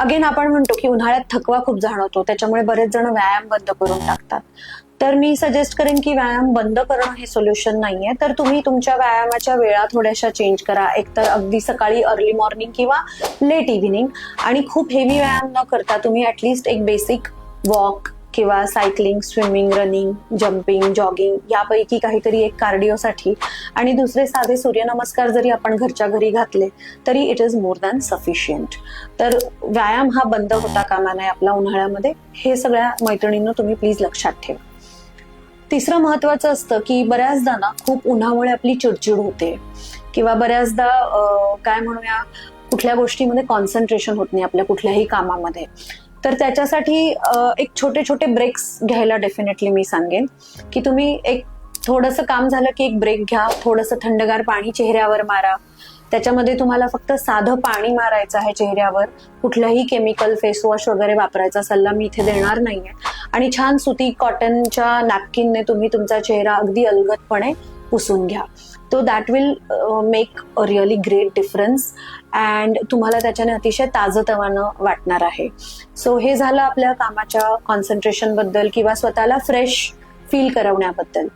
Again आपण म्हणतो की उन्हाळ्यात थकवा खूप जाणवतो, त्याच्यामुळे बरेच जण व्यायाम बंद करून टाकतात. तर मी सजेस्ट करेन की व्यायाम बंद करणं हे सोल्युशन नाहीये. तर तुम्ही तुमच्या व्यायामाच्या वेळा थोड्याशा चेंज करा, एकतर अगदी सकाळी अर्ली मॉर्निंग किंवा लेट इव्हिनिंग. आणि खूप हेवी व्यायाम न करता तुम्ही ऍटलिस्ट एक बेसिक वॉक किंवा cycling, swimming, running, jumping, jogging यापैकी काहीतरी एक कार्डिओसाठी, आणि दुसरे साधे सूर्यनमस्कार जरी आपण घरच्या घरी घातले तरी it is more than sufficient. तर व्यायाम हा बंद होता कामा नये आपला उन्हाळ्यामध्ये, हे सगळ्या मैत्रिणींनो तुम्ही प्लीज लक्षात ठेवा. तिसरं महत्वाचं असतं की बऱ्याचदा ना खूप उन्हामुळे आपली चिडचिड होते, किंवा बऱ्याचदा काय म्हणूया, कुठल्या गोष्टीमध्ये कॉन्सन्ट्रेशन होत नाही आपल्या कुठल्याही कामामध्ये. तर त्याच्यासाठी एक छोटे छोटे ब्रेक्स घ्यायला डेफिनेटली मी सांगेन की तुम्ही एक थोडंसं काम झालं की एक ब्रेक घ्या, थोडंसं थंडगार पाणी चेहऱ्यावर मारा. त्याच्यामध्ये तुम्हाला फक्त साधं पाणी मारायचं आहे चेहऱ्यावर, कुठलाही केमिकल फेसवॉश वगैरे वापरायचा सल्ला मी इथे देणार नाहीये. आणि छान सुती कॉटनच्या नॅपकिनने तुम्ही तुमचा चेहरा अगदी अलगदपणे पुसून घ्या. तो that will make a really great difference and तुम्हाला त्याच्याने अतिशय ताजंतवानं वाटणार आहे. सो हे झालं आपल्या कामाच्या कॉन्सन्ट्रेशन बद्दल किंवा स्वतःला फ्रेश फील करवण्याबद्दल.